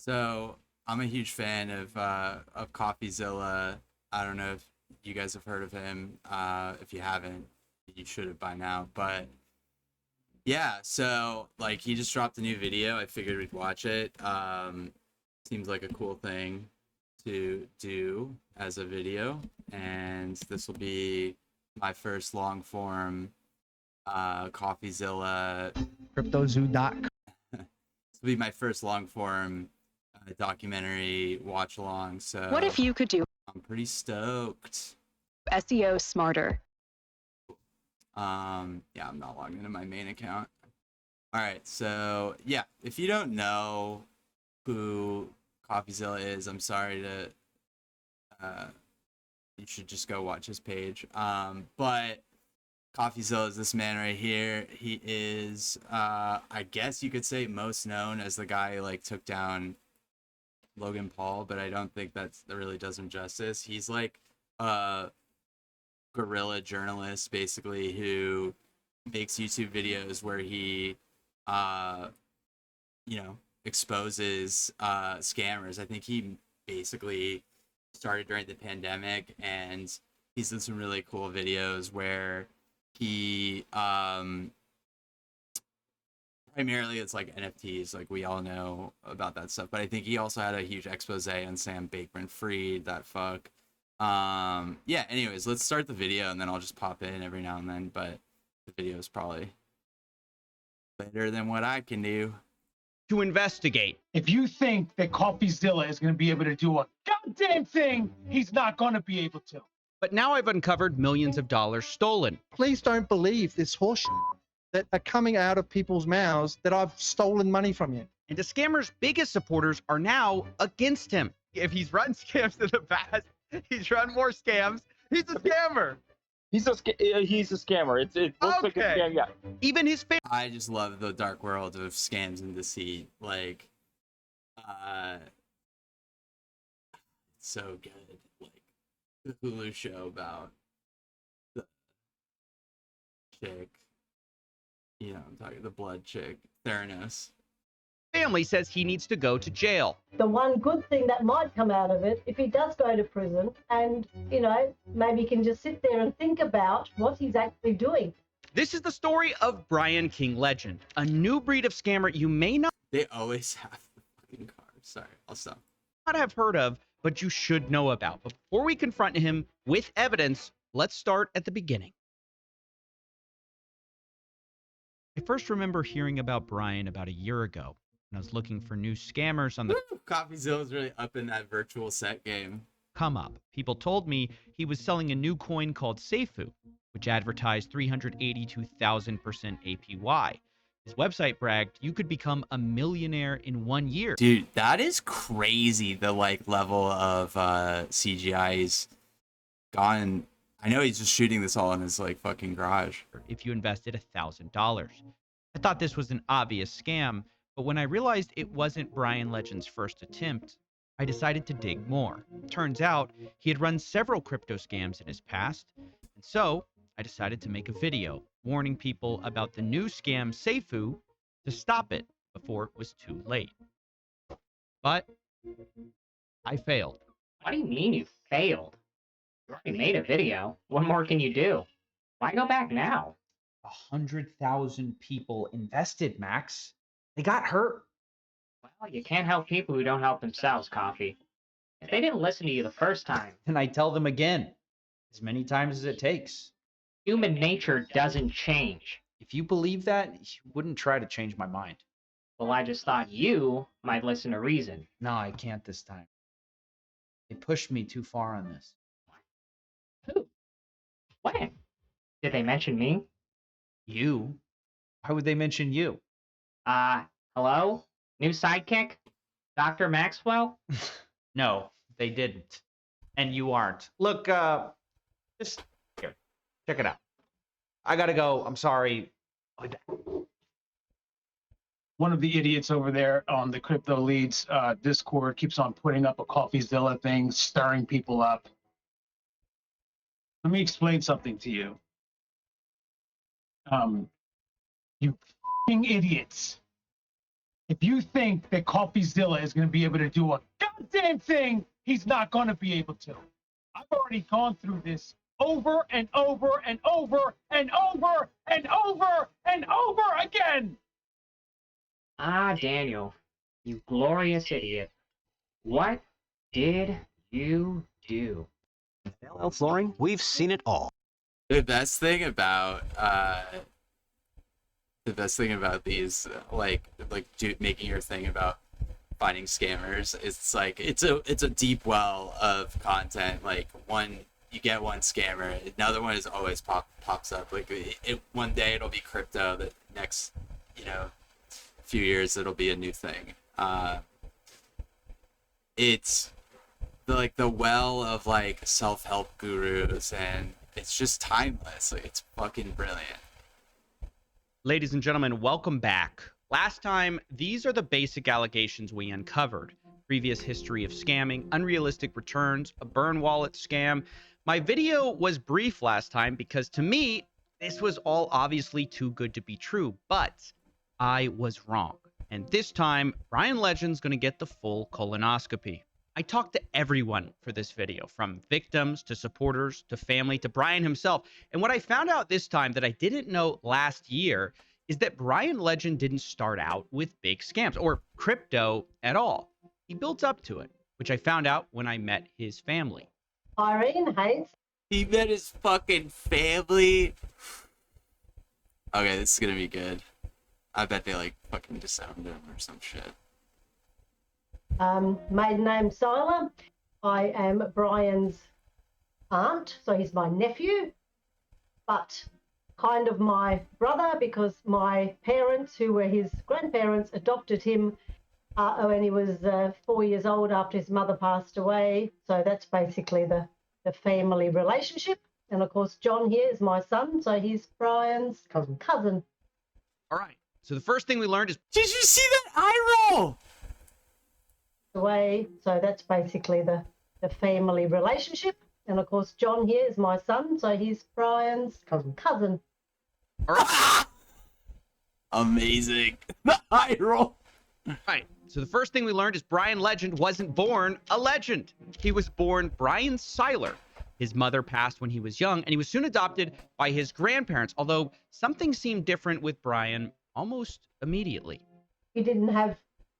So I'm a huge fan of Coffeezilla. I don't know if you guys have heard of him. If you haven't, you should have by now. But yeah, so like he just dropped a new video. I figured we'd watch it. Seems like a cool thing to do as a video, and this will be my first long form Coffeezilla. CryptoZoo.com. This will be my first long form documentary watch along. So What if you could do I'm pretty stoked. SEO smarter? Yeah, I'm not logged into my main account. All right, so yeah, if you don't know who Coffeezilla is, I'm sorry to. You should just go watch his page. But Coffeezilla is this man right here. He is, I guess you could say, most known as the guy who like took down Logan Paul, but I don't think that really does him justice. He's like a guerrilla journalist, basically, who makes YouTube videos where he, exposes scammers. I think he basically started during the pandemic, and he's done some really cool videos where he primarily it's like NFTs, like we all know about that stuff, but I think he also had a huge expose on Sam Bankman-Fried, that fuck. Yeah, anyways, let's start the video and then I'll just pop in every now and then, but the video is probably better than what I can do. To investigate. If you think that Coffeezilla is going to be able to do a goddamn thing, he's not going to be able to. But now I've uncovered millions of dollars stolen. Please don't believe this horse that are coming out of people's mouths that I've stolen money from you. And the scammer's biggest supporters are now against him. If he's run scams in the past, he's run more scams. He's a scammer. He's a scammer. It looks like a scam. Yeah. Even his family. I just love the dark world of scams and deceit. Like, it's so good. Like the Hulu show about the chick. You know, I'm talking the blood chick, Theranos. Family says he needs to go to jail. The one good thing that might come out of it, if he does go to prison and, maybe he can just sit there and think about what he's actually doing. This is the story of Brian King Legend, a new breed of scammer you may not They always have the fucking cards. Sorry, I'll stop. have heard of, but you should know about. But before we confront him with evidence, let's start at the beginning. I first remember hearing about Brian about a year ago. I was looking for new scammers on the Coffeezilla is really up in that virtual set game. come up. People told me he was selling a new coin called Seifu, which advertised 382,000% APY. His website bragged you could become a millionaire in 1 year. Dude, that is crazy. The like level of CGI he's gone. I know he's just shooting this all in his like fucking garage. If you invested $1,000. I thought this was an obvious scam, but when I realized it wasn't Brian Legend's first attempt, I decided to dig more. Turns out he had run several crypto scams in his past, and so I decided to make a video warning people about the new scam Seifu to stop it before it was too late. But I failed. What do you mean you failed? You already made a video. What more can you do? Why go back now? 100,000 people invested, Max. They got hurt. Well, you can't help people who don't help themselves, Coffee. If they didn't listen to you the first time, And I tell them again, as many times as it takes. human nature doesn't change. If you believe that, you wouldn't try to change my mind. Well, I just thought you might listen to reason. No, I can't this time. They pushed me too far on this. Who? When? Did they mention me? You? Why would they mention you? Hello? New sidekick? Dr. Maxwell? No, they didn't. And you aren't. Look, just here. Check it out. I gotta go. I'm sorry. I'll be back. One of the idiots over there on the Crypto Leads Discord keeps on putting up a Coffeezilla thing, stirring people up. Let me explain something to you. You f***ing idiots. If you think that Coffeezilla is going to be able to do a goddamn thing, he's not going to be able to. I've already gone through this over and over and over and over and over and over again. Ah, Daniel, you glorious idiot. What did you do? LL Flooring, we've seen it all. The best thing about these making your thing about finding scammers, it's like it's a deep well of content. Like you get one scammer, another one is always pops up. Like one day it'll be crypto, the next few years it'll be a new thing. It's the well of like self-help gurus, and it's just timeless. Like, it's fucking brilliant. Ladies and gentlemen, welcome back. Last time, these are the basic allegations we uncovered. Previous history of scamming, unrealistic returns, a burn wallet scam. My video was brief last time because to me, this was all obviously too good to be true, but I was wrong. And this time, Brian Legend's gonna get the full colonoscopy. I talked to everyone for this video, from victims to supporters to family to Brian himself. And what I found out this time that I didn't know last year is that Brian Legend didn't start out with big scams or crypto at all. He built up to it, which I found out when I met his family. Irene hates. He met his fucking family. Okay, this is gonna be good. I bet they like fucking disowned him or some shit. Maiden name Sila. I am Brian's aunt, so he's my nephew, but kind of my brother because my parents, who were his grandparents, adopted him when he was 4 years old after his mother passed away. So that's basically the family relationship. And of course, John here is my son, so he's Brian's cousin. All right. So the first thing we learned is, did you see that eye roll? Away. So that's basically the family relationship. And of course, John here is my son, so he's Brian's cousin. All right. Amazing. The eye roll. All right. So the first thing we learned is Brian Legend wasn't born a legend. He was born Brian Seiler. His mother passed when he was young, and he was soon adopted by his grandparents, although something seemed different with Brian almost immediately. He didn't have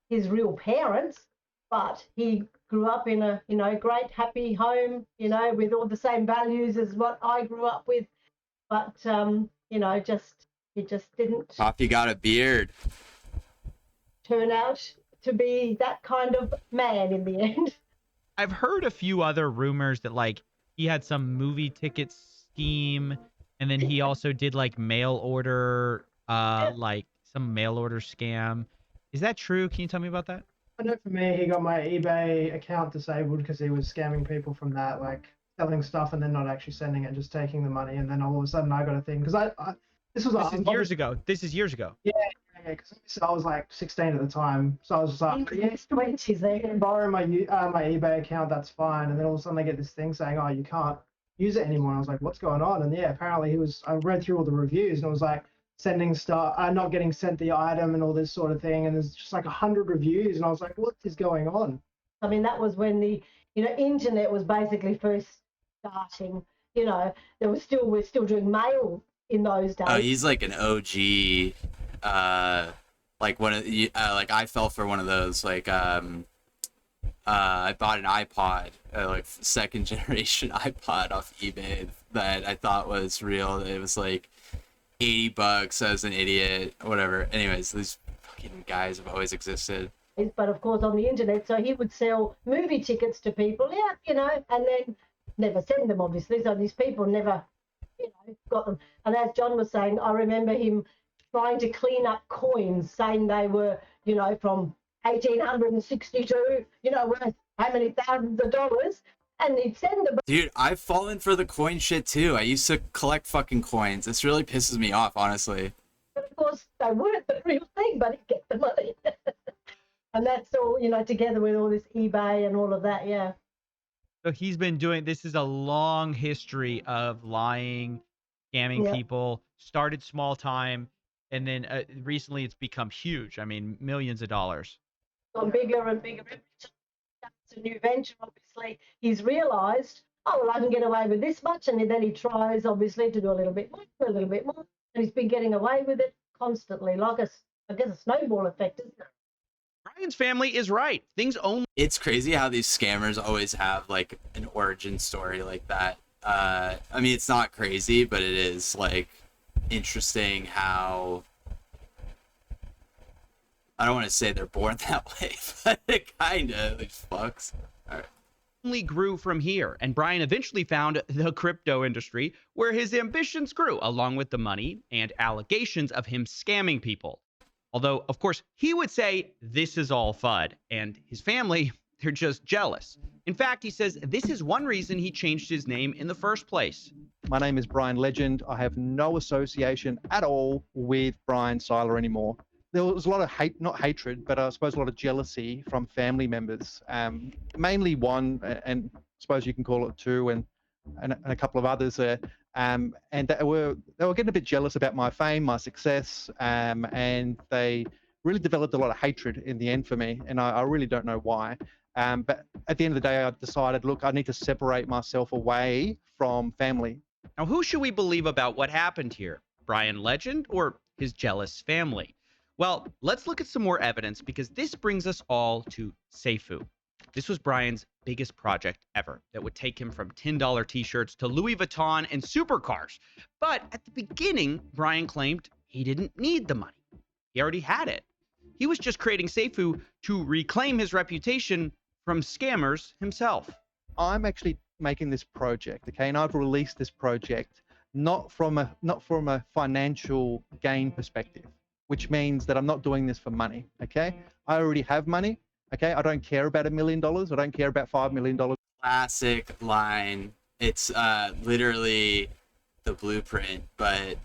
his real parents, but he grew up in a, great, happy home, with all the same values as what I grew up with. But, he just didn't Coffee got a beard. turn out to be that kind of man in the end. I've heard a few other rumors that, like, he had some movie ticket scheme, and then he also did, like, mail order, like, some mail order scam. Is that true? Can you tell me about that? I know for me, he got my eBay account disabled because he was scamming people from that, like selling stuff and then not actually sending it, just taking the money. And then all of a sudden I got a thing because this is years ago. This is years ago. Yeah, because I was like 16 at the time. So I was just like, Yes, 20s there. borrow my eBay account, that's fine. And then all of a sudden I get this thing saying, oh, you can't use it anymore. And I was like, what's going on? And yeah, apparently I read through all the reviews and it was like, sending stuff, not getting sent the item and all this sort of thing, and there's just like 100 reviews, and I was like, what is going on? I mean, that was when the internet was basically first starting. We're still doing mail in those days. Oh, he's like an OG. Like one of like I fell for one of those. Like I bought an iPod, like second generation iPod off eBay that I thought was real. It was like $80 as an idiot, whatever. Anyways, these fucking guys have always existed. But of course on the internet, so he would sell movie tickets to people, and then never send them, obviously. So these people never, got them. And as John was saying, I remember him trying to clean up coins, saying they were, from 1862, worth how many thousands of dollars. And he'd send them. Dude, I've fallen for the coin shit too. I used to collect fucking coins. This really pisses me off, honestly. But of course, they weren't the real thing, but he'd get the money. And that's all, together with all this eBay and all of that, yeah. So he's been doing, this is a long history of lying, scamming people, started small time, And then recently it's become huge. I mean, millions of dollars. On bigger and bigger. It's a new venture, obviously. He's realised, oh, well, I can get away with this much. And then he tries, obviously, to do a little bit more, a little bit more. And he's been getting away with it constantly, like I guess a snowball effect, isn't it? Brian's family is right. Things only. It's crazy how these scammers always have like an origin story like that. I mean, it's not crazy, but it is like interesting how, I don't want to say they're born that way, but it kind of like fucks. All right. Only grew from here, and Brian eventually found the crypto industry where his ambitions grew, along with the money and allegations of him scamming people. Although, of course, he would say this is all FUD, and his family, they're just jealous. In fact, he says this is one reason he changed his name in the first place. My name is Brian Legend. I have no association at all with Brian Seiler anymore. There was a lot of hate, not hatred, but I suppose a lot of jealousy from family members. Mainly one, and I suppose you can call it two, and a couple of others there. And they were getting a bit jealous about my fame, my success, and they really developed a lot of hatred in the end for me, and I really don't know why. But at the end of the day, I decided, look, I need to separate myself away from family. Now, who should we believe about what happened here? Brian Legend or his jealous family? Well, let's look at some more evidence because this brings us all to Seifu. This was Brian's biggest project ever that would take him from $10 t-shirts to Louis Vuitton and supercars. But at the beginning, Brian claimed he didn't need the money. He already had it. He was just creating Seifu to reclaim his reputation from scammers himself. I'm actually making this project, okay, and I've released this project not from a financial gain perspective, which means that I'm not doing this for money, okay? I already have money, okay? I don't care about $1 million. I don't care about $5 million. Classic line. It's literally the blueprint, but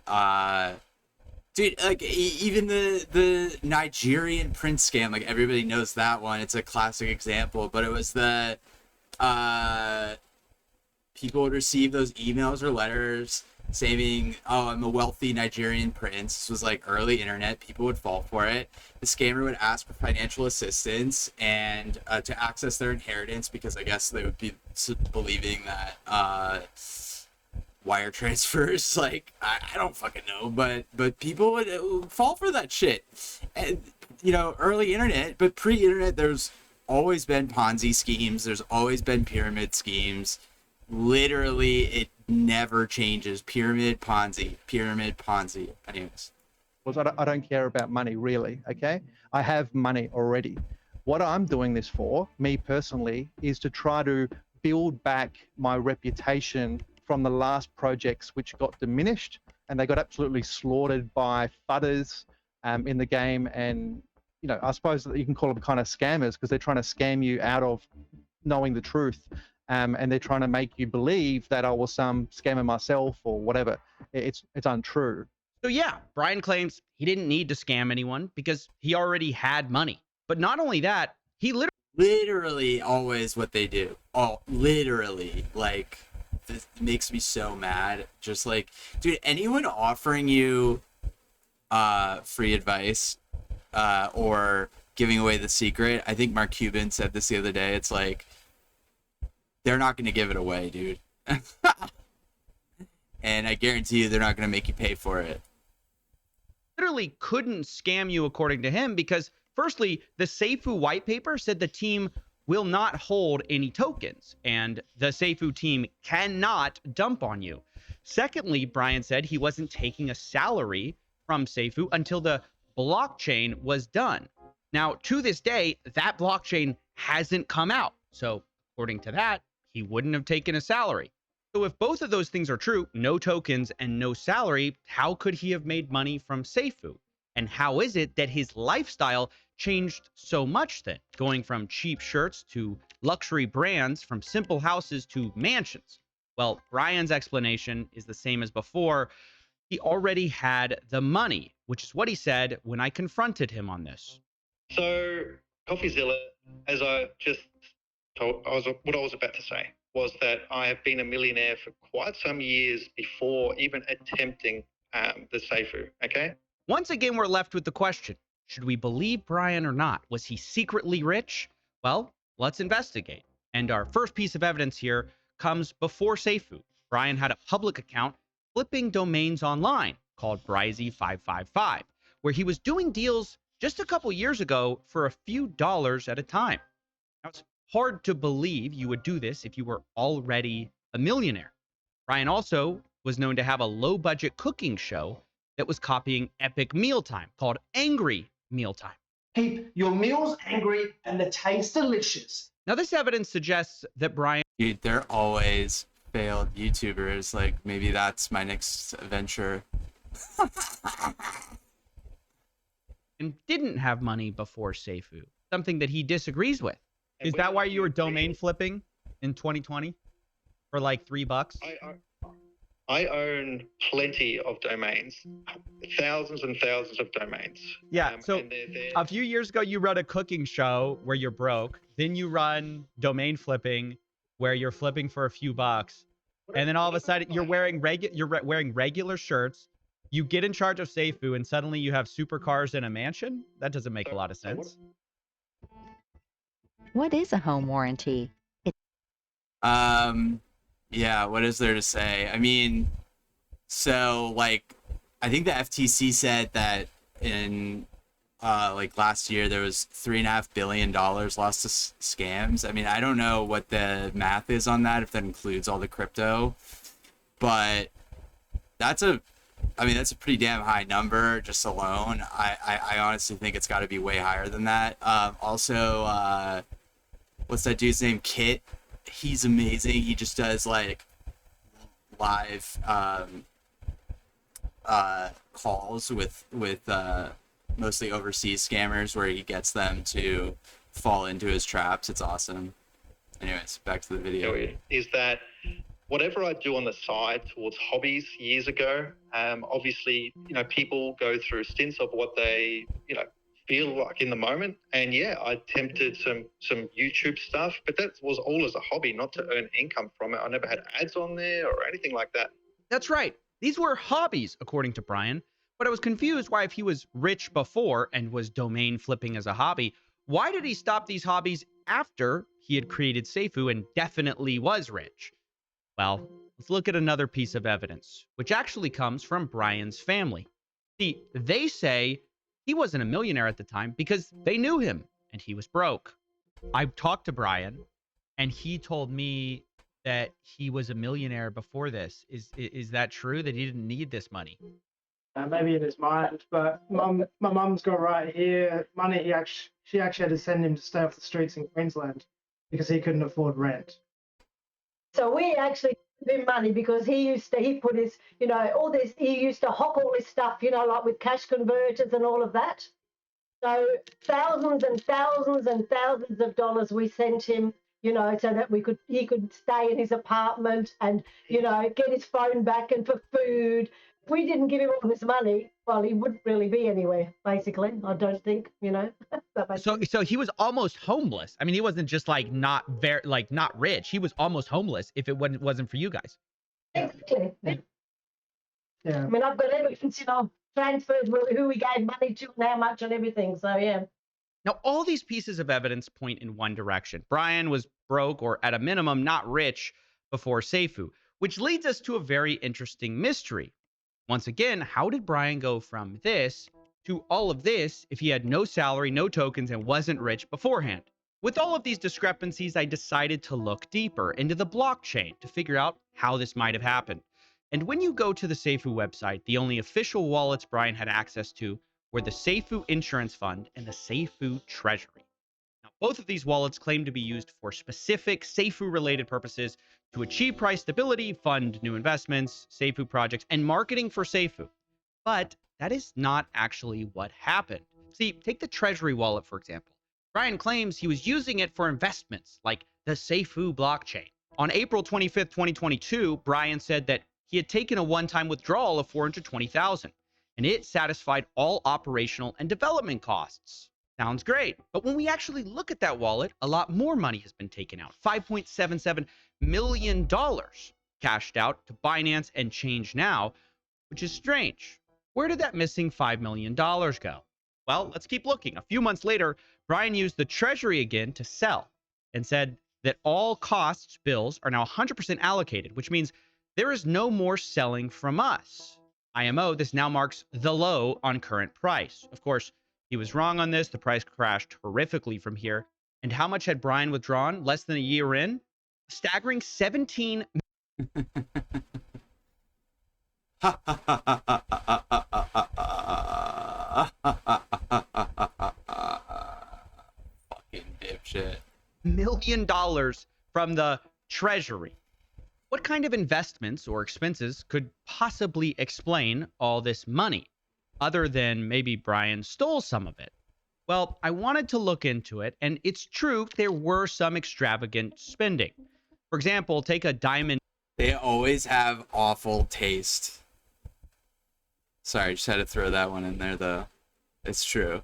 dude, like even the Nigerian prince scam, like everybody knows that one. It's a classic example, but it was the people would receive those emails or letters saying, oh, I'm a wealthy Nigerian prince. This was like early internet. People would fall for it. The scammer would ask for financial assistance and to access their inheritance, because I guess they would be believing that wire transfers, like I don't fucking know, but people would fall for that shit. And you know, early internet, but pre-internet, there's always been Ponzi schemes. There's always been pyramid schemes. Literally, it never changes. Pyramid, Ponzi, pyramid, Ponzi. Anyways. Well, I don't care about money, really, okay? I have money already. What I'm doing this for, me personally, is to try to build back my reputation from the last projects which got diminished, and they got absolutely slaughtered by fudders in the game. And, you know, I suppose that you can call them kind of scammers because they're trying to scam you out of knowing the truth. And they're trying to make you believe that I was some scammer myself or whatever. It's untrue. So yeah, Brian claims he didn't need to scam anyone because he already had money. But not only that, he literally always what they do. Oh, literally, like, this makes me so mad. Just like, dude, anyone offering you free advice or giving away the secret, I think Mark Cuban said this the other day, it's like, they're not going to give it away, dude. And I guarantee you they're not going to make you pay for it. Literally couldn't scam you, according to him, because firstly, the Seifu white paper said the team will not hold any tokens, and the Seifu team cannot dump on you. Secondly, Brian said he wasn't taking a salary from Seifu until the blockchain was done. Now, to this day, that blockchain hasn't come out. So, according to that, he wouldn't have taken a salary. So if both of those things are true, no tokens and no salary, how could he have made money from Seifu? And how is it that his lifestyle changed so much then, going from cheap shirts to luxury brands, from simple houses to mansions? Well, Brian's explanation is the same as before. He already had the money, which is what he said when I confronted him on this. So, Coffeezilla, as I just told, what I was about to say was that I have been a millionaire for quite some years before even attempting the Seifu, okay? Once again, we're left with the question, should we believe Brian or not? Was he secretly rich? Well, let's investigate. And our first piece of evidence here comes before Seifu. Brian had a public account flipping domains online called Bryzy555, where he was doing deals just a couple years ago for a few dollars at a time. Now, it's hard to believe you would do this if you were already a millionaire. Brian also was known to have a low-budget cooking show that was copying Epic Mealtime called Angry Mealtime. Keep your meals angry and the taste delicious. Now, this evidence suggests that Brian... Dude, they're always failed YouTubers. Like, maybe that's my next venture. and didn't have money before Seifu, something that he disagrees with. Is that why you were domain flipping in 2020 for like $3? I own plenty of domains, thousands and thousands of domains. Yeah, so a few years ago, you run a cooking show where you're broke. Then you run domain flipping where you're flipping for a few bucks. And then all of a sudden, you're wearing regular shirts. You get in charge of Seifu, and suddenly you have supercars in a mansion? That doesn't make a lot of sense. What is a home warranty? Yeah, what is there to say? I mean, so like, I think the FTC said that in like last year there was $3.5 billion lost to scams. I mean, I don't know what the math is on that, if that includes all the crypto, but that's a pretty damn high number just alone. I honestly think it's got to be way higher than that. Also, what's that dude's name? Kit. He's amazing. He just does like live calls with mostly overseas scammers where he gets them to fall into his traps. It's awesome. Anyways, back to the video. Is that whatever I do on the side towards hobbies years ago, obviously, people go through stints of what they, feel like in the moment. And yeah, I attempted some YouTube stuff, but that was all as a hobby, not to earn income from it. I never had ads on there or anything like that. That's right. These were hobbies, according to Brian. But I was confused why, if he was rich before and was domain flipping as a hobby, why did he stop these hobbies after he had created Seifu and definitely was rich? Well, let's look at another piece of evidence, which actually comes from Brian's family. See, they say he wasn't a millionaire at the time because they knew him and he was broke. I talked to Brian and he told me that he was a millionaire before this. Is that true, that he didn't need this money? Maybe in his mind, but my mum's got right here money. She actually had to send him to stay off the streets in Queensland because he couldn't afford rent. So we actually give him money because he put his, all this, he used to hock all his stuff, like with cash converters and all of that. So thousands and thousands and thousands of dollars we sent him, so that he could stay in his apartment and, get his phone back and for food. If we didn't give him all this money, well, he wouldn't really be anywhere, basically. I don't think, So he was almost homeless. I mean, he wasn't just not rich. He was almost homeless if it wasn't for you guys. Exactly. Yeah. I mean, I've got evidence, transferred who we gave money to and how much and everything. So, yeah. Now, all these pieces of evidence point in one direction. Brian was broke, or at a minimum, not rich before Seifu, which leads us to a very interesting mystery. Once again, how did Brian go from this to all of this if he had no salary, no tokens, and wasn't rich beforehand? With all of these discrepancies, I decided to look deeper into the blockchain to figure out how this might have happened. And when you go to the Seifu website, the only official wallets Brian had access to were the Seifu Insurance Fund and the Seifu Treasury. Now, both of these wallets claim to be used for specific Seifu-related purposes to achieve price stability, fund new investments, Seifu projects, and marketing for Seifu. But that is not actually what happened. See, take the Treasury wallet, for example. Brian claims he was using it for investments like the Seifu blockchain. On April 25th, 2022, Brian said that he had taken a one-time withdrawal of $420,000, and it satisfied all operational and development costs. Sounds great, but when we actually look at that wallet, a lot more money has been taken out. $5.77 million cashed out to Binance and Change Now, which is strange. Where did that missing $5 million go? Well, let's keep looking. A few months later, Brian used the treasury again to sell and said that all costs bills are now 100% allocated, which means there is no more selling from us. IMO, this now marks the low on current price. Of course, he was wrong on this. The price crashed horrifically from here. And how much had Brian withdrawn less than a year in? A staggering 17. Fucking dipshit. $1 million from the treasury. What kind of investments or expenses could possibly explain all this money, other than maybe Brian stole some of it? Well, I wanted to look into it, and it's true there were some extravagant spending. For example, take a diamond. They always have awful taste. Sorry, just had to throw that one in there, though. It's true.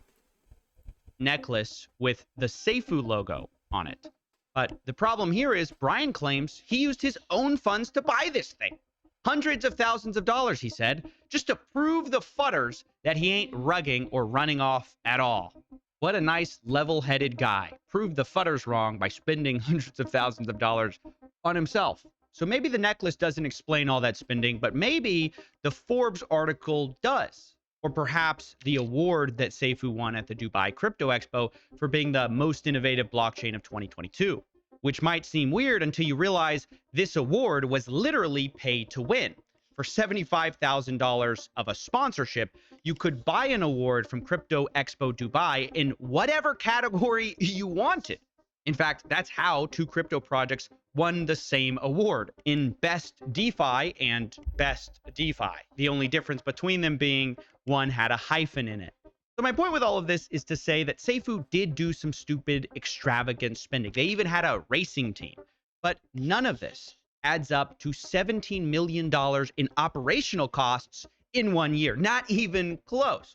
Necklace with the Seifu logo on it. But the problem here is Brian claims he used his own funds to buy this thing. Hundreds of thousands of dollars, he said, just to prove the futters that he ain't rugging or running off at all. What a nice level-headed guy. Proved the futters wrong by spending hundreds of thousands of dollars on himself. So maybe the necklace doesn't explain all that spending, but maybe the Forbes article does. Or perhaps the award that Seifu won at the Dubai Crypto Expo for being the most innovative blockchain of 2022, which might seem weird until you realize this award was literally pay to win. For $75,000 of a sponsorship, you could buy an award from Crypto Expo Dubai in whatever category you wanted. In fact, that's how two crypto projects won the same award in Best DeFi and Best DeFi. The only difference between them being one had a hyphen in it. So my point with all of this is to say that Seifu did do some stupid, extravagant spending. They even had a racing team. But none of this adds up to $17 million in operational costs in 1 year. Not even close.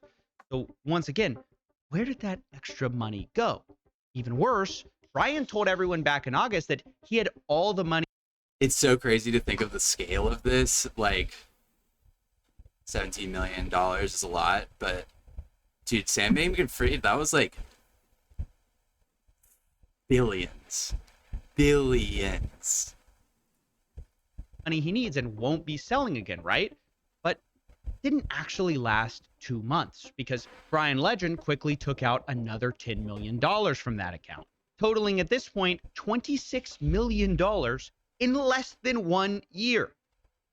So once again, where did that extra money go? Even worse, Brian told everyone back in August that he had all the money. It's so crazy to think of the scale of this. Like, $17 million is a lot, but dude, Sam Bankman-Fried, that was like billions. Money he needs and won't be selling again, right? But it didn't actually last 2 months because Brian Legend quickly took out another $10 million from that account, totaling at this point $26 million in less than 1 year.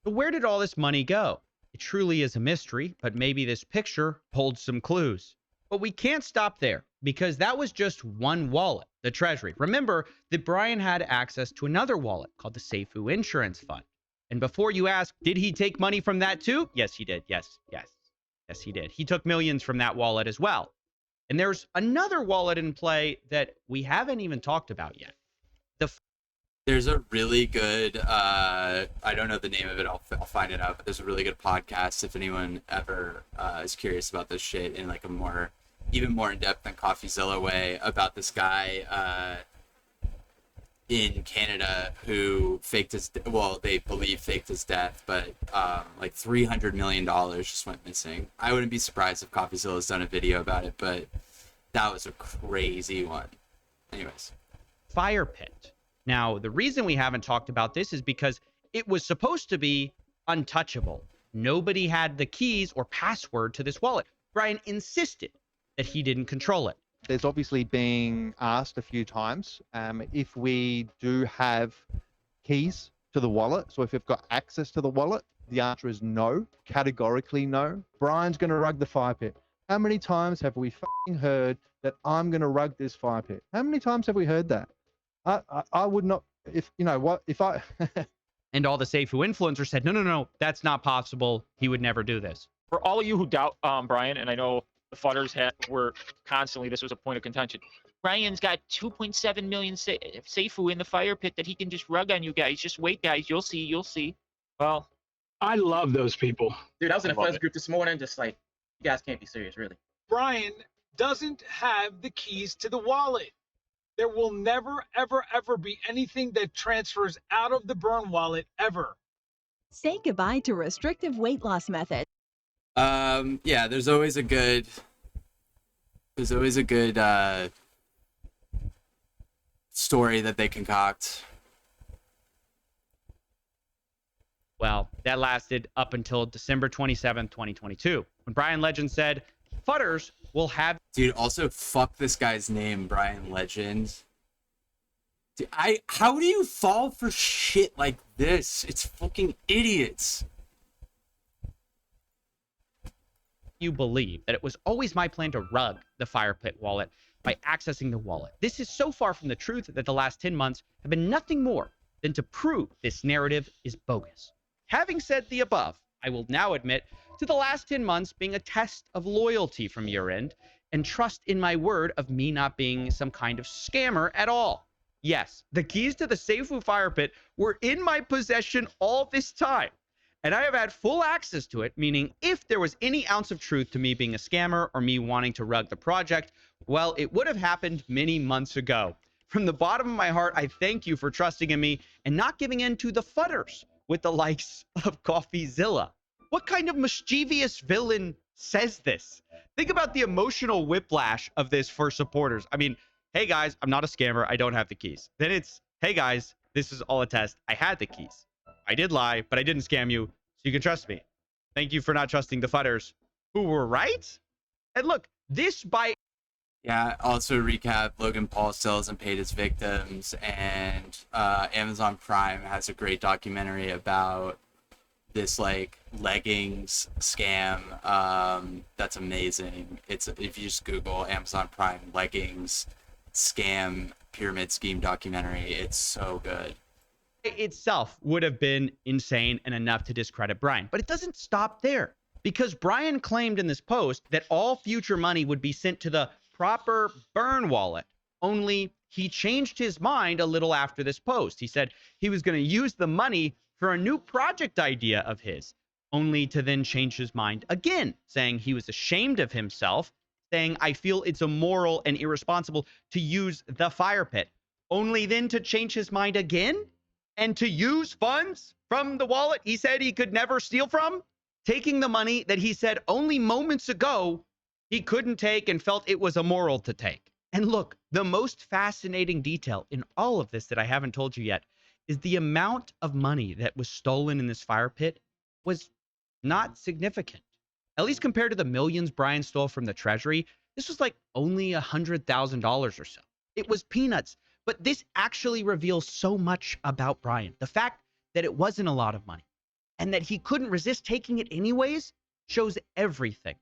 So where did all this money go? It truly is a mystery, but maybe this picture holds some clues. But we can't stop there because that was just one wallet, the Treasury. Remember that Brian had access to another wallet called the Seifu Insurance Fund. And before you ask, did he take money from that too? Yes, he did. Yes, he did. He took millions from that wallet as well. And there's another wallet in play that we haven't even talked about yet. There's a really good, I don't know the name of it, I'll find it out, but there's a really good podcast if anyone ever is curious about this shit in like a even more in-depth than Coffeezilla way about this guy in Canada who faked his, they believe faked his death, but like $300 million just went missing. I wouldn't be surprised if Coffeezilla's done a video about it, but that was a crazy one. Anyways. Fire pit. Now, the reason we haven't talked about this is because it was supposed to be untouchable. Nobody had the keys or password to this wallet. Brian insisted that he didn't control it. There's obviously being asked a few times if we do have keys to the wallet. So if we've got access to the wallet, the answer is no, categorically no. Brian's going to rug the fire pit. How many times have we fucking heard that I'm going to rug this fire pit? How many times have we heard that? I would not, if you know what, if I. And all the Seifu influencers said, no, that's not possible. He would never do this. For all of you who doubt Brian, and I know the futters were constantly, this was a point of contention. Brian's got 2.7 million Seifu in the fire pit that he can just rug on you guys. Just wait, guys. You'll see. Well, I love those people. Dude, I was in a friends group this morning, just like, you guys can't be serious, really. Brian doesn't have the keys to the wallet. There will never, ever, ever be anything that transfers out of the burn wallet, ever. Say goodbye to restrictive weight loss methods. Yeah, there's always a good story that they concoct. Well, that lasted up until December 27th, 2022, when Brian Legend said, Fudders will have... Dude, also, fuck this guy's name, Brian Legend. Dude, how do you fall for shit like this? It's fucking idiots. You believe that it was always my plan to rug the Fire Pit wallet by accessing the wallet. This is so far from the truth that the last 10 months have been nothing more than to prove this narrative is bogus. Having said the above, I will now admit to the last 10 months being a test of loyalty from your end and trust in my word of me not being some kind of scammer at all. Yes, the keys to the Seifu Fire Pit were in my possession all this time, and I have had full access to it, meaning if there was any ounce of truth to me being a scammer or me wanting to rug the project, well, it would have happened many months ago. From the bottom of my heart, I thank you for trusting in me and not giving in to the fudders with the likes of Coffeezilla. What kind of mischievous villain says this? Think about the emotional whiplash of this for supporters. I mean, hey guys, I'm not a scammer. I don't have the keys. Then it's, hey guys, this is all a test. I had the keys. I did lie, but I didn't scam you, so you can trust me. Thank you for not trusting the fudders, who were right. And look, this by... Yeah, also recap, Logan Paul still hasn't paid his victims, and Amazon Prime has a great documentary about this, like, leggings scam. That's amazing. It's, if you just Google Amazon Prime leggings scam pyramid scheme documentary, it's so good. Itself would have been insane and enough to discredit Brian. But it doesn't stop there, because Brian claimed in this post that all future money would be sent to the proper burn wallet. Only he changed his mind a little after this post. He said he was going to use the money for a new project idea of his, only to then change his mind again, saying he was ashamed of himself, saying, I feel it's immoral and irresponsible to use the fire pit, only then to change his mind again and to use funds from the wallet he said he could never steal from, taking the money that he said only moments ago he couldn't take and felt it was immoral to take. And look, the most fascinating detail in all of this that I haven't told you yet is the amount of money that was stolen in this fire pit was not significant. At least compared to the millions Brian stole from the treasury, this was like only $100,000 or so. It was peanuts, but this actually reveals so much about Brian. The fact that it wasn't a lot of money and that he couldn't resist taking it anyways shows everything.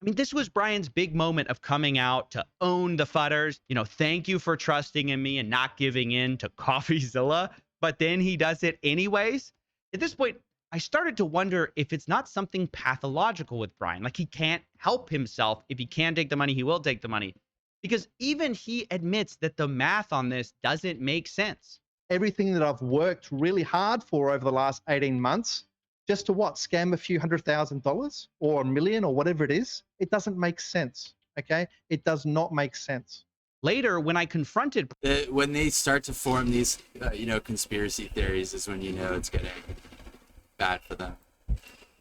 I mean, this was Brian's big moment of coming out to own the fudders. You know, thank you for trusting in me and not giving in to Coffeezilla. But then he does it anyways. At this point, I started to wonder if it's not something pathological with Brian. Like, he can't help himself. If he can take the money, he will take the money. Because even he admits that the math on this doesn't make sense. Everything that I've worked really hard for over the last 18 months, just to what? Scam a few $100,000 or $1 million or whatever it is? It doesn't make sense, okay? It does not make sense. Later, when I confronted... when they start to form these, conspiracy theories is when you know it's getting bad for them.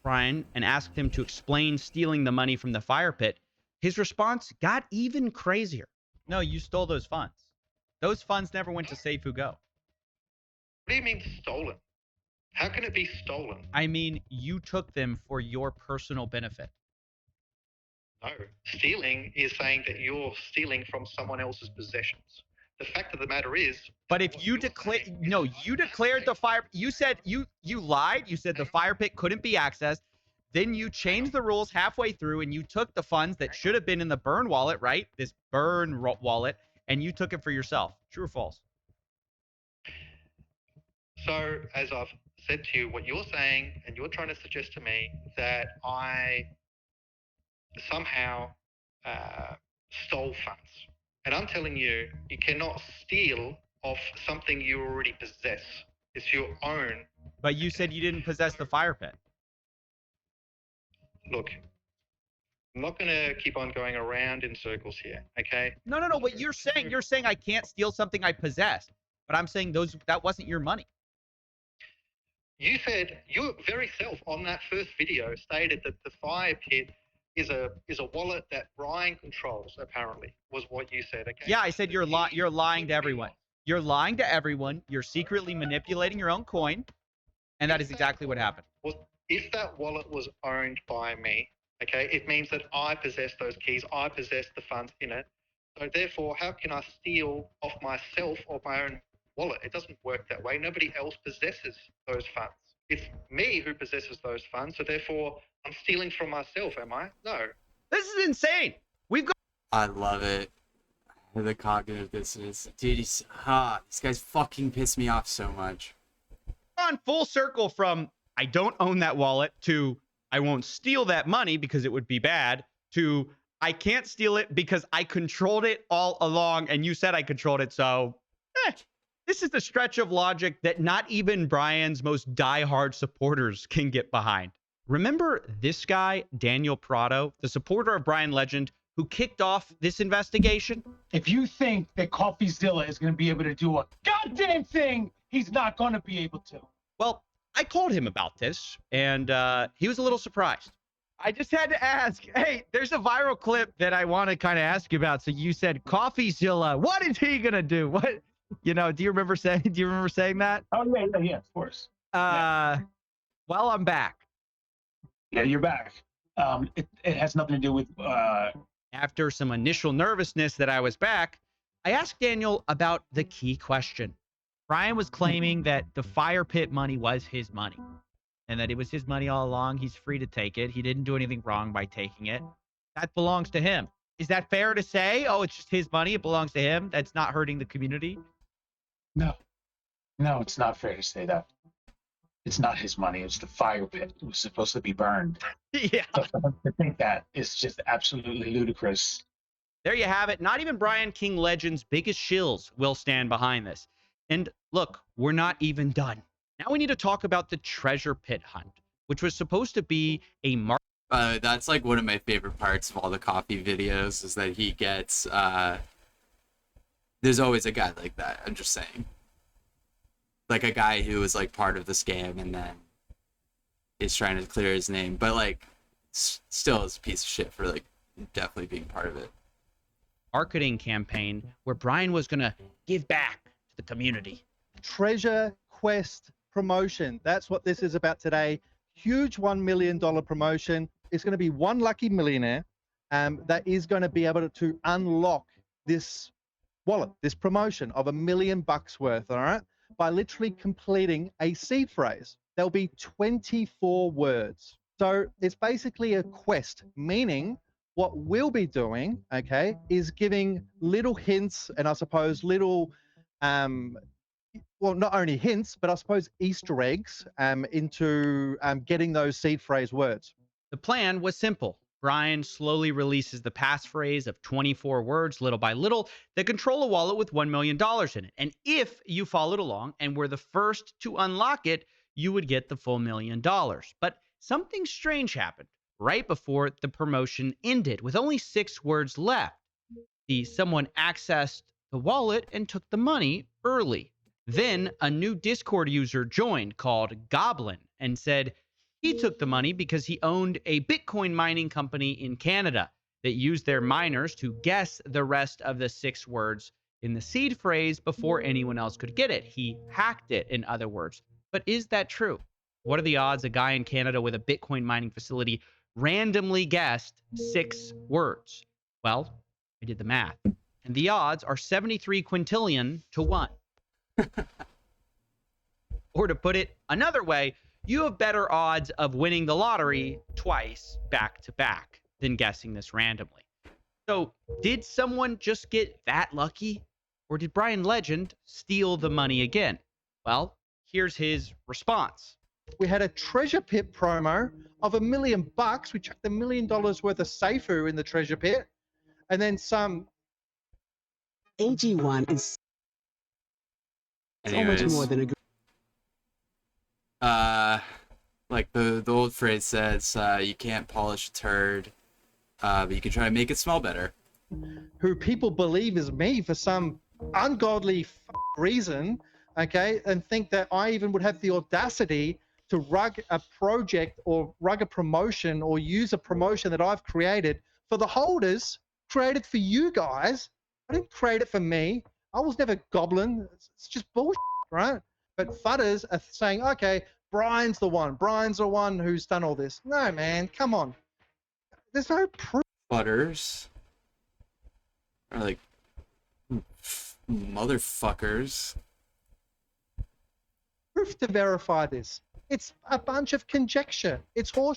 Brian, and asked him to explain stealing the money from the fire pit, his response got even crazier. No, you stole those funds. Those funds never went to Seifu Go. What do you mean stolen? How can it be stolen? I mean, you took them for your personal benefit. No. Stealing is saying that you're stealing from someone else's possessions. The fact of the matter is... But if you declare... No, you declared the fire... You said... You lied. You said the fire pit couldn't be accessed. Then you changed the rules halfway through and you took the funds that should have been in the burn wallet, right? This burn wallet, and you took it for yourself. True or false? So, as I've said to you, what you're saying, and you're trying to suggest to me that I somehow stole funds. And I'm telling you, you cannot steal off something you already possess. It's your own. But you said you didn't possess the fire pit. Look, I'm not going to keep on going around in circles here, okay? No. What you're saying I can't steal something I possessed. But I'm saying that wasn't your money. You said your very self on that first video stated that the fire pit is a wallet that Brian controls. Apparently, was what you said. Okay. Yeah, I said you're lying to everyone. You're lying to everyone. You're secretly manipulating your own coin, and that is exactly what happened. Well, if that wallet was owned by me, okay, it means that I possess those keys. I possess the funds in it. So therefore, how can I steal off myself or my own wallet? It doesn't work that way. Nobody else possesses those funds. It's me who possesses those funds. So therefore, I'm stealing from myself, am I? No. This is insane. We've got. I love it. The cognitive dissonance. Dude, these guys fucking piss me off so much. On full circle from I don't own that wallet to I won't steal that money because it would be bad to I can't steal it because I controlled it all along and you said I controlled it. So this is the stretch of logic that not even Brian's most diehard supporters can get behind. Remember this guy, Daniel Prado, the supporter of Brian Legend, who kicked off this investigation? If you think that Coffeezilla is going to be able to do a goddamn thing, he's not going to be able to. Well, I told him about this, and he was a little surprised. I just had to ask, hey, there's a viral clip that I want to kind of ask you about. So you said Coffeezilla. What is he going to do? What, do you remember saying that? Oh, yeah, of course. Well, I'm back. Yeah, you're back. It has nothing to do with... After some initial nervousness that I was back, I asked Daniel about the key question. Brian was claiming that the fire pit money was his money and that it was his money all along. He's free to take it. He didn't do anything wrong by taking it. That belongs to him. Is that fair to say? Oh, it's just his money. It belongs to him. That's not hurting the community. No, it's not fair to say that. It's not his money. It's the fire pit. It was supposed to be burned. Yeah. So for him to think that is just absolutely ludicrous. There you have it. Not even Brian King Legend's biggest shills will stand behind this. And look, we're not even done. Now we need to talk about the treasure pit hunt, which was supposed to be a that's like one of my favorite parts of all the coffee videos is that he gets, there's always a guy like that. I'm just saying. Like a guy who was like part of the scam and then is trying to clear his name, but like still is a piece of shit for like definitely being part of it. Marketing campaign where Brian was going to give back to the community. Treasure Quest promotion. That's what this is about today. Huge $1 million promotion. It's going to be one lucky millionaire that is going to be able to unlock this wallet, this promotion of $1 million worth, all right? By literally completing a seed phrase. There'll be 24 words. So it's basically a quest, meaning what we'll be doing, okay, is giving little hints and I suppose little, well, not only hints, but I suppose Easter eggs into getting those seed phrase words. The plan was simple. Brian slowly releases the passphrase of 24 words little by little that control a wallet with $1 million in it. And if you followed along and were the first to unlock it, you would get the full $1 million. But something strange happened right before the promotion ended with only 6 words left. Someone accessed the wallet and took the money early. Then a new Discord user joined called Goblin and said, he took the money because he owned a Bitcoin mining company in Canada that used their miners to guess the rest of the 6 words in the seed phrase before anyone else could get it. He hacked it, in other words. But is that true? What are the odds a guy in Canada with a Bitcoin mining facility randomly guessed 6 words? Well, I did the math. And the odds are 73 quintillion to 1. Or to put it another way, you have better odds of winning the lottery twice back to back than guessing this randomly. So did someone just get that lucky? Or did Brian Legend steal the money again? Well, here's his response. We had a treasure pit promo of $1 million. We chucked $1 million worth of Seifu in the treasure pit. And then some. AG1 is so much more than a like the old phrase says, you can't polish a turd, but you can try to make it smell better. Who people believe is me for some ungodly reason, okay, and think that I even would have the audacity to rug a project or rug a promotion or use a promotion that I've created for the holders, created for you guys. I didn't create it for me. I was never Goblin. It's just bullshit, right? But fudders are saying, okay, Brian's the one. Brian's the one who's done all this. No, man, come on. There's no proof. Butters are like motherfuckers. Proof to verify this. It's a bunch of conjecture. It's horse.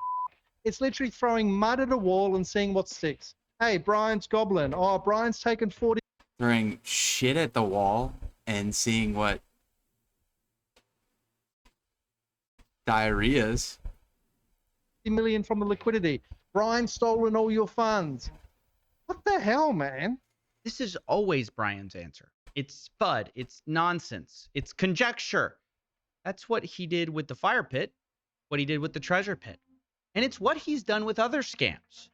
It's literally throwing mud at a wall and seeing what sticks. Hey, Brian's Goblin. Oh, Brian's taken 40. Throwing shit at the wall and seeing what diarrheas. million from the liquidity. Brian's stolen all your funds. What the hell, man? This is always Brian's answer. It's FUD. It's nonsense. It's conjecture. That's what he did with the fire pit, what he did with the treasure pit. And it's what he's done with other scams.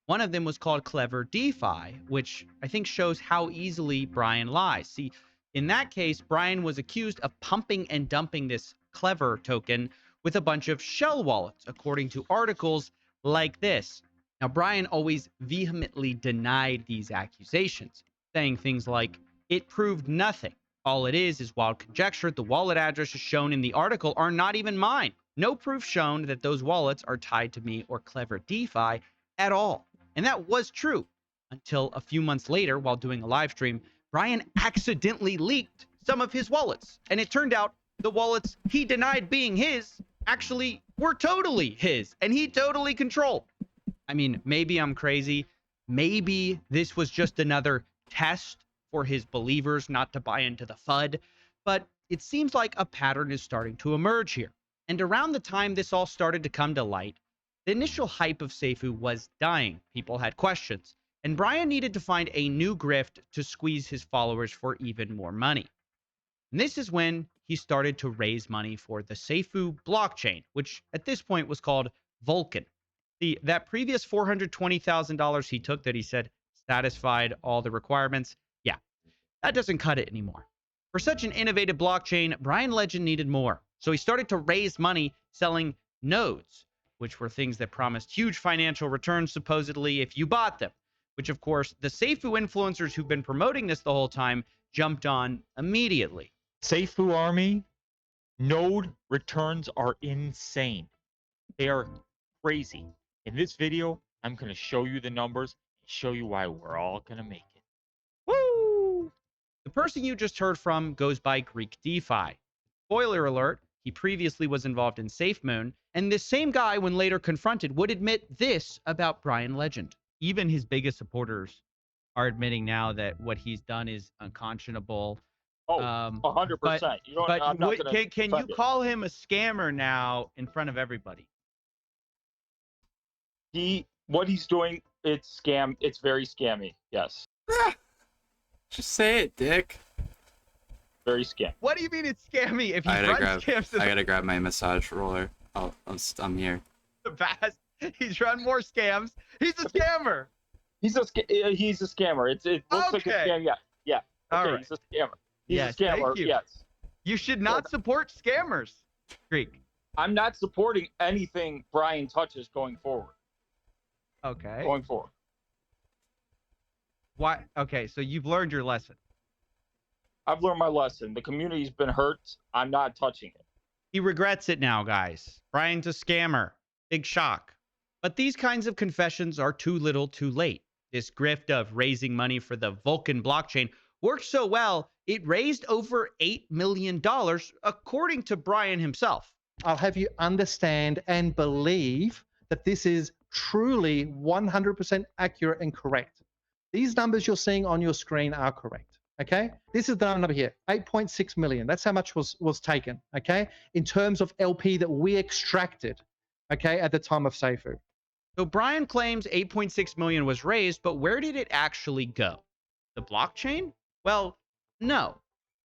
One of them was called Clever DeFi, which I think shows how easily Brian lies. See, in that case, Brian was accused of pumping and dumping this Clever token with a bunch of shell wallets, according to articles like this. Now, Brian always vehemently denied these accusations, saying things like, it proved nothing. All it is wild conjecture. The wallet addresses shown in the article are not even mine. No proof shown that those wallets are tied to me or Clever DeFi at all. And that was true until a few months later, while doing a live stream, Brian accidentally leaked some of his wallets. And it turned out the wallets he denied being his actually were totally his and he totally controlled. I mean, maybe I'm crazy. Maybe this was just another test for his believers not to buy into the FUD, but it seems like a pattern is starting to emerge here. And around the time this all started to come to light, the initial hype of Seifu was dying. People had questions, and Brian needed to find a new grift to squeeze his followers for even more money. And this is when he started to raise money for the Seifu blockchain, which at this point was called Vulcan. That previous $420,000 he took that he said satisfied all the requirements, yeah, that doesn't cut it anymore. For such an innovative blockchain, Brian Legend needed more. So he started to raise money selling nodes, which were things that promised huge financial returns, supposedly, if you bought them. Which, of course, the Seifu influencers who've been promoting this the whole time jumped on immediately. Seifu Army, node returns are insane. They are crazy. In this video, I'm going to show you the numbers and show you why we're all going to make it. Woo! The person you just heard from goes by Greek DeFi. Spoiler alert, he previously was involved in SafeMoon, and this same guy, when later confronted, would admit this about Brian Legend. Even his biggest supporters are admitting now that what he's done is unconscionable. Oh, 100%. But I'm not gonna can you call him a scammer now in front of everybody? What he's doing, it's scam. It's very scammy. Yes. Just say it, Dick. Very scam. What do you mean it's scammy? If he I runs scams, I gotta grab my massage roller. Oh, I'm here. the past, he's run more scams. He's a scammer. He's a scammer. It looks like a scam. Yeah. All Okay, right. he's a scammer. He's Yes, a scammer. thank you. Yes. You should not support scammers. Greek. I'm not supporting anything Brian touches going forward. Okay. Going forward. Why? Okay, so you've learned your lesson. I've learned my lesson. The community's been hurt. I'm not touching it. He regrets it now, guys. Brian's a scammer. Big shock. But these kinds of confessions are too little too late. This grift of raising money for the Vulcan blockchain worked so well, it raised over $8 million, according to Brian himself. I'll have you understand and believe that this is truly 100% accurate and correct. These numbers you're seeing on your screen are correct. Okay, this is the number here, 8.6 million. That's how much was taken. Okay, in terms of LP that we extracted. Okay, at the time of Seifu. So Brian claims 8.6 million was raised, but where did it actually go? The blockchain? Well, no.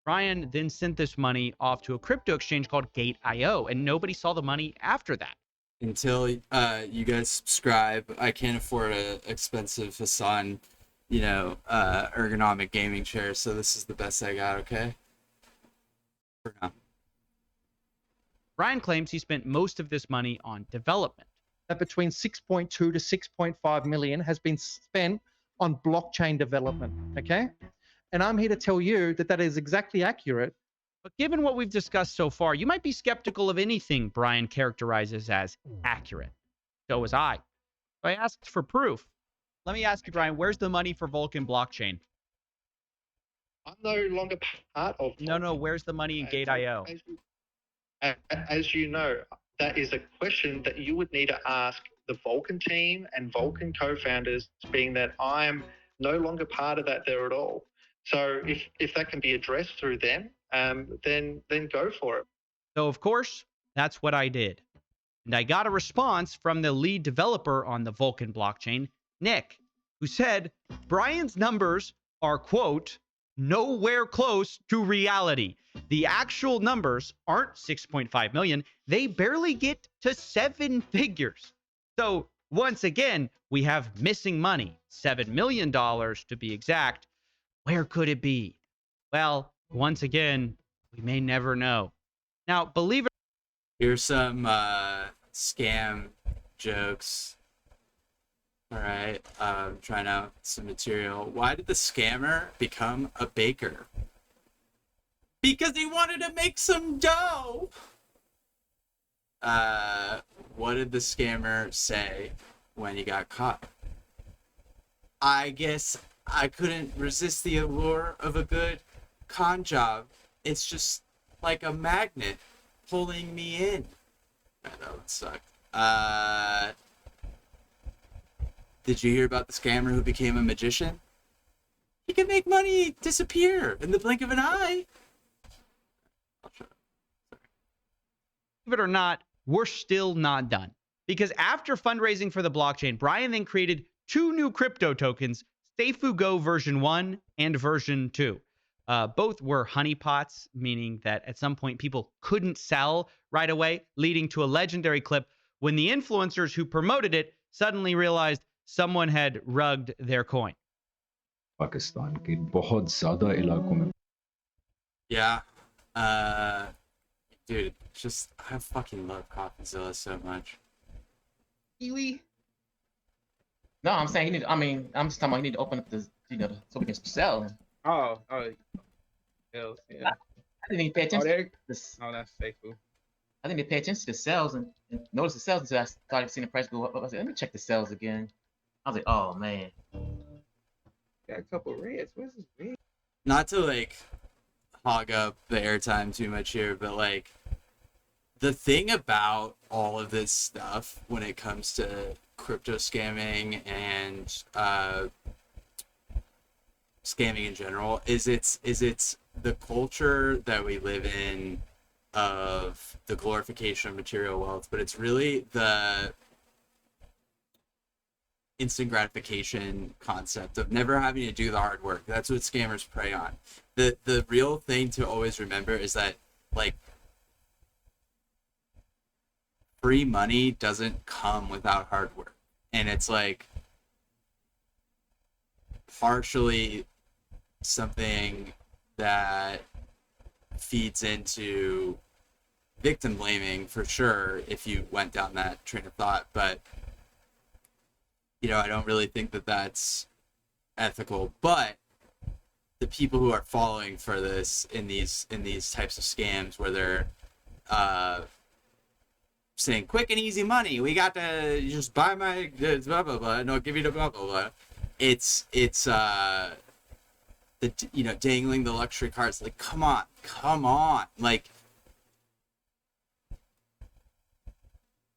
Brian then sent this money off to a crypto exchange called Gate.io, and nobody saw the money after that. Until you guys subscribe, I can't afford an expensive Hassan, ergonomic gaming chair, so this is the best I got, okay? For now. Brian claims he spent most of this money on development. That between 6.2 to 6.5 million has been spent on blockchain development. Okay. And I'm here to tell you that that is exactly accurate. But given what we've discussed so far, you might be skeptical of anything Brian characterizes as accurate. So was I. So I asked for proof. Let me ask you, Brian, where's the money for Vulcan blockchain? I'm no longer part of. No, where's the money in Gate.io? As you know, that is a question that you would need to ask the Vulcan team and Vulcan co-founders, being that I'm no longer part of that there at all. So if that can be addressed through them, then go for it. So, of course, that's what I did. And I got a response from the lead developer on the Vulcan blockchain, Nick, who said Brian's numbers are, quote, nowhere close to reality. The actual numbers aren't 6.5 million. They barely get to 7 figures. So once again, we have missing money, $7 million to be exact. Where could it be? Well, once again, we may never know. Now, believe it. Here's some scam jokes. All right, trying out some material. Why did the scammer become a baker? Because he wanted to make some dough. What did the scammer say when he got caught? I guess I couldn't resist the allure of a good con job. It's just like a magnet pulling me in. That would suck. Did you hear about the scammer who became a magician? He can make money disappear in the blink of an eye. Believe it or not, we're still not done. Because after fundraising for the blockchain, Brian then created 2 new crypto tokens, SafeUgo version 1 and version 2. Both were honeypots, meaning that at some point people couldn't sell right away, leading to a legendary clip when the influencers who promoted it suddenly realized someone had rugged their coin. Pakistan के बहुत ज़्यादा इलाकों में Yeah. Dude, just I fucking love Coffeezilla so much. Kiwi? No, I'm saying you need. I mean, I'm just talking about you need to open up the, so we can sell. Oh, yeah. I didn't even pay attention. Oh, that's fake food. I didn't even pay attention to the sales and notice the sales until I started seeing the price go up. I was like, let me check the sales again. I was like, oh man. Got a couple reds. Where's this red? Not to like hog up the airtime too much here, but like the thing about all of this stuff when it comes to crypto scamming and scamming in general is it's the culture that we live in of the glorification of material wealth, but it's really the instant gratification concept of never having to do the hard work. That's what scammers prey on. The real thing to always remember is that like free money doesn't come without hard work, and it's like partially something that feeds into victim blaming for sure if you went down that train of thought, but I don't really think that that's ethical. But the people who are falling for this in these types of scams where they're saying quick and easy money, we got to just buy my blah blah blah, and I'll give you the blah blah blah. It's dangling the luxury cards. Like, come on, like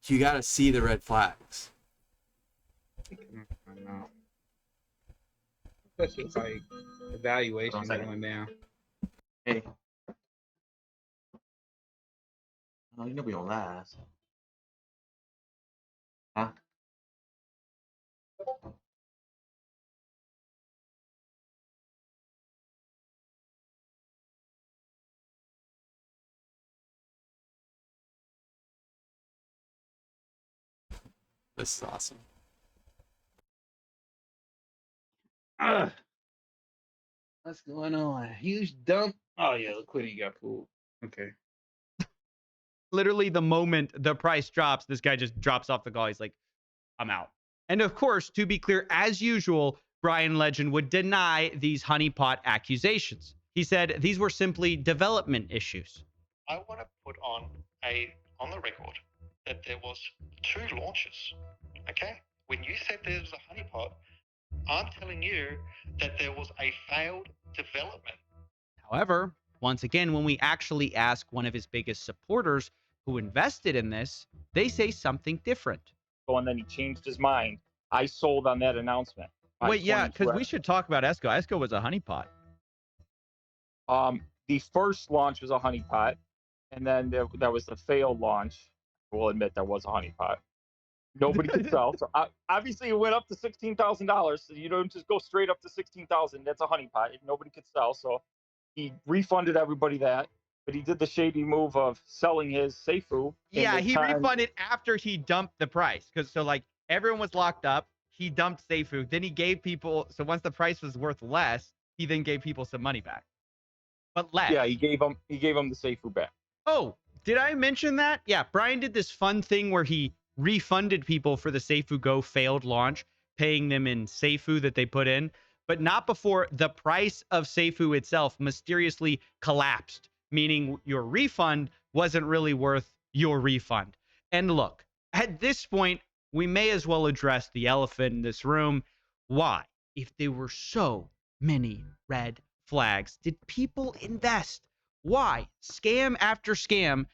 you got to see the red flags. I know. Especially like the valuation going down. Hey. No, you know we don't last. Huh? This is awesome. What's going on? Huge dump. Oh yeah, liquidity got pulled. Okay. Literally, the moment the price drops, this guy just drops off the call. He's like, I'm out. And of course, to be clear, as usual, Brian Legend would deny these honeypot accusations. He said these were simply development issues. I want to put on the record that there was 2 launches. Okay? When you said there was a honeypot, I'm telling you that there was a failed development. However, once again, when we actually ask one of his biggest supporters who invested in this, they say something different. And then he changed his mind. I sold on that announcement. Wait, yeah, because we should talk about Esco. Esco was a honeypot. The first launch was a honeypot, and then that was the failed launch. We'll admit that was a honeypot. Nobody could sell. So obviously, it went up to $16,000. So you don't just go straight up to $16,000. That's a honeypot. Nobody could sell. So he refunded everybody that. But he did the shady move of selling his Seifu. Yeah, he refunded after he dumped the price. Because like everyone was locked up. He dumped Seifu. Then he gave people. So once the price was worth less, he then gave people some money back. But less. Yeah, he gave him the Seifu back. Oh, did I mention that? Yeah, Brian did this fun thing where he refunded people for the Seifu Go failed launch, paying them in Seifu that they put in, but not before the price of Seifu itself mysteriously collapsed, meaning your refund wasn't really worth your refund. And look, at this point, we may as well address the elephant in this room. Why, if there were so many red flags, did people invest? Why? Scam after scam.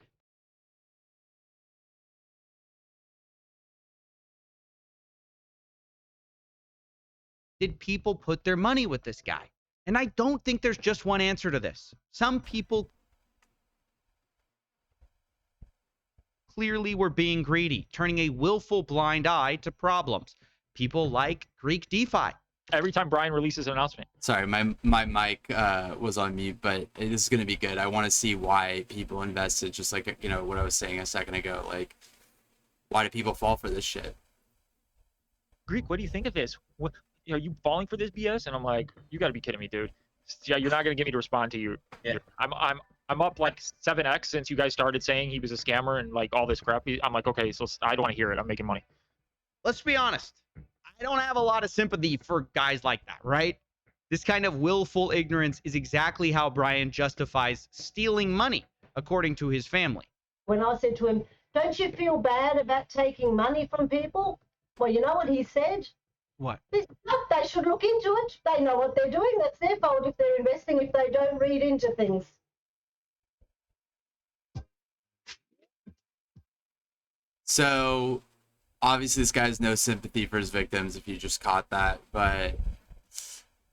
Did people put their money with this guy? And I don't think there's just one answer to this. Some people clearly were being greedy, turning a willful blind eye to problems. People like Greek DeFi. Every time Brian releases an announcement. Sorry, my mic was on mute, but this is going to be good. I want to see why people invested, just like, you know, what I was saying a second ago. Like, why do people fall for this shit? Greek, what do you think of this? What, are you falling for this BS? And I'm like, you got to be kidding me, dude. Yeah, you're not going to get me to respond to you. Yeah. I'm up like 7x since you guys started saying he was a scammer and like all this crap. I'm like, okay, so I don't want to hear it. I'm making money. Let's be honest. I don't have a lot of sympathy for guys like that, right? This kind of willful ignorance is exactly how Brian justifies stealing money, according to his family. When I said to him, don't you feel bad about taking money from people? Well, you know what he said? What? They should look into it. They know what they're doing. That's their fault if they're investing, if they don't read into things. So, obviously, this guy has no sympathy for his victims, if you just caught that. But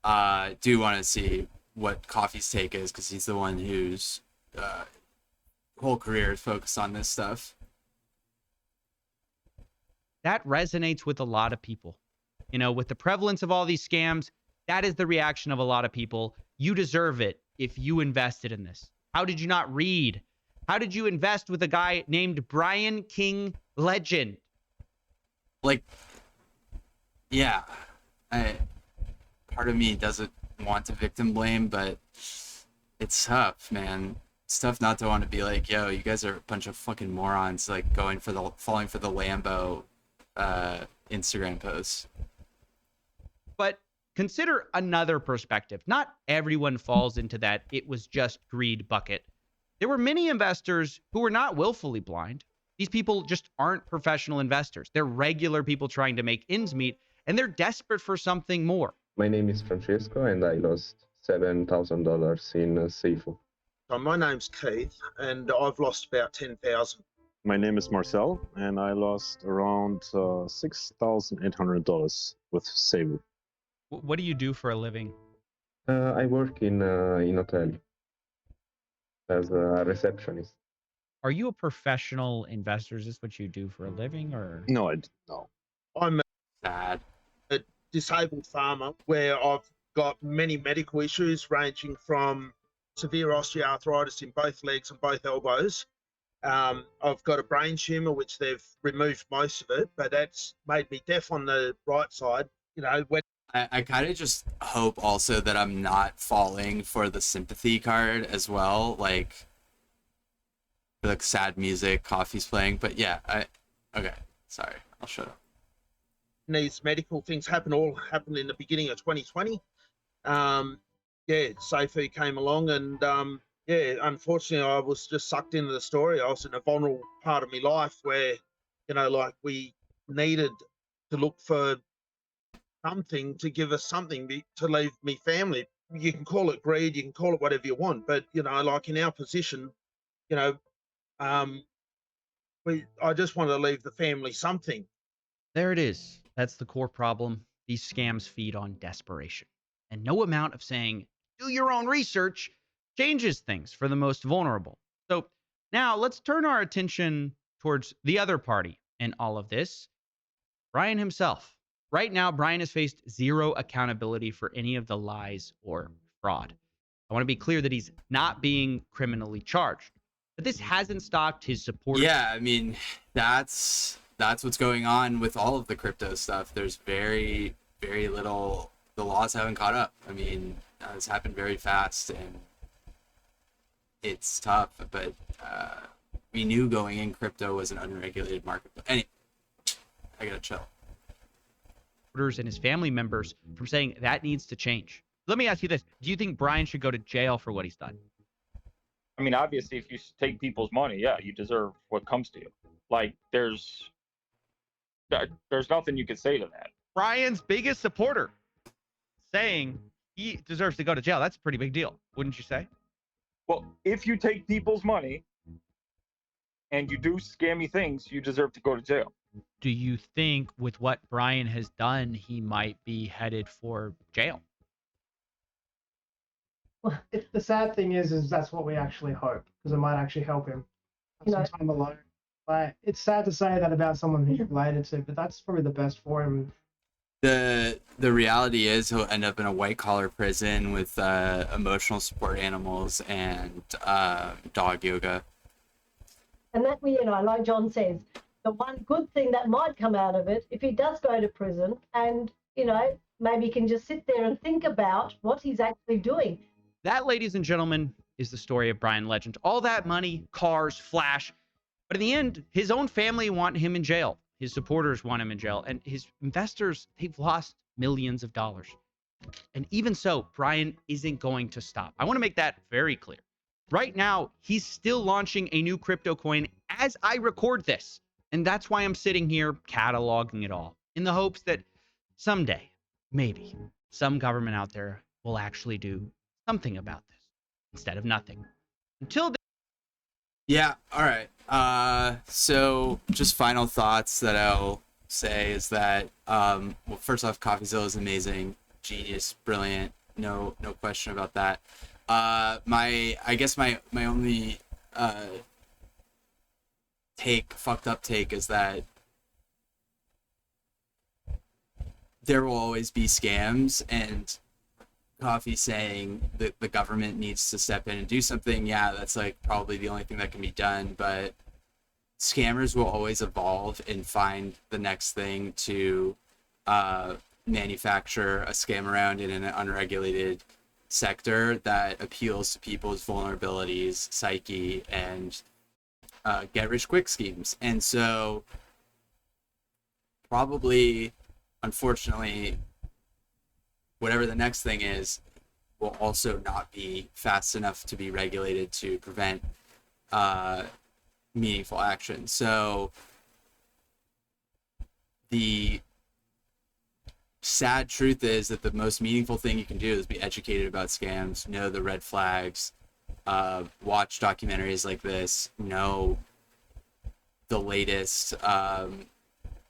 I do want to see what Coffee's take is, because he's the one whose whole career is focused on this stuff. That resonates with a lot of people. You know, with the prevalence of all these scams, that is the reaction of a lot of people. You deserve it if you invested in this. How did you not read? How did you invest with a guy named Brian King Legend? Like, yeah, part of me doesn't want to victim blame, but it's tough, man. It's tough not to want to be like, yo, you guys are a bunch of fucking morons, like falling for the Lambo Instagram posts. But consider another perspective. Not everyone falls into that it was just greed bucket. There were many investors who were not willfully blind. These people just aren't professional investors. They're regular people trying to make ends meet, and they're desperate for something more. My name is Francesco, and I lost $7,000 in Seifu. So my name's Keith, and I've lost about 10,000. My name is Marcel, and I lost around $6,800 with Seifu. What do you do for a living? I work in hotel as a receptionist. Are you a professional investor? Is this what you do for a living, or? No, I no. I'm sad. A disabled farmer where I've got many medical issues ranging from severe osteoarthritis in both legs and both elbows. I've got a brain tumor, which they've removed most of it, but that's made me deaf on the right side. You know, when I kind of just hope also that I'm not falling for the sympathy card as well. Like, the sad music Coffee's playing. But yeah, okay, sorry, I'll shut up. These medical things all happened in the beginning of 2020. Seifu came along, and unfortunately, I was just sucked into the story. I was in a vulnerable part of my life where, like we needed to look for something to give us something to leave me family. You can call it greed, you can call it whatever you want, but like in our position, I just wanted to leave the family something. There it is. That's the core problem. These scams feed on desperation. And no amount of saying, do your own research, changes things for the most vulnerable. So now let's turn our attention towards the other party in all of this, Brian himself. Right now, Brian has faced zero accountability for any of the lies or fraud. I want to be clear that he's not being criminally charged, but this hasn't stopped his supporters. Yeah, I mean, that's what's going on with all of the crypto stuff. There's very, very little. The laws haven't caught up. I mean, it's happened very fast, and it's tough. But we knew going in, crypto was an unregulated market. But anyway, I gotta chill. And his family members from saying that needs to change. Let me ask you this: do you think Brian should go to jail for what he's done? I mean, obviously, if you take people's money, yeah, you deserve what comes to you. Like, there's nothing you can say to that. Brian's biggest supporter saying he deserves to go to jail. That's a pretty big deal, wouldn't you say? Well, if you take people's money and you do scammy things, you deserve to go to jail. Do you think with what Brian has done, he might be headed for jail? Well, the sad thing is that's what we actually hope, because it might actually help him have some time alone. Like, it's sad to say that about someone who you're related to, but that's probably the best for him. The reality is he'll end up in a white collar prison with emotional support animals and dog yoga. And that, like John says, the one good thing that might come out of it, if he does go to prison, and maybe he can just sit there and think about what he's actually doing. That, ladies and gentlemen, is the story of Brian Legend. All that money, cars, flash, but in the end, his own family want him in jail. His supporters want him in jail, and his investors, they've lost millions of dollars. And even so, Brian isn't going to stop. I want to make that very clear. Right now, he's still launching a new crypto coin as I record this. And that's why I'm sitting here cataloging it all, in the hopes that someday, maybe, some government out there will actually do something about this instead of nothing. Until then. Yeah, all right. So just final thoughts that I'll say is that, well, first off, Coffeezilla is amazing, genius, brilliant, no question about that. I guess my only fucked up take is that there will always be scams, and Coffee saying that the government needs to step in and do something. Yeah, that's like probably the only thing that can be done, but scammers will always evolve and find the next thing to manufacture a scam around in an unregulated sector that appeals to people's vulnerabilities, psyche, and get rich quick schemes. And so probably, unfortunately, whatever the next thing is will also not be fast enough to be regulated to prevent meaningful action. So the sad truth is that the most meaningful thing you can do is be educated about scams, know the red flags, watch documentaries like this, know the latest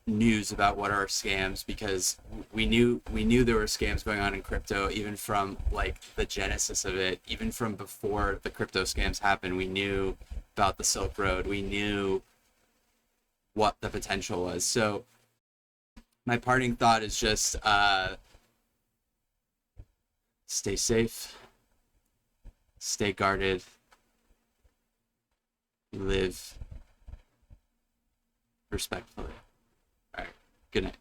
news about what are scams, because we knew there were scams going on in crypto even from like the genesis of it. Even from before the crypto scams happened, we knew about the Silk Road. We knew what the potential was. So my parting thought is just stay safe, stay guarded, live respectfully. All right, good night.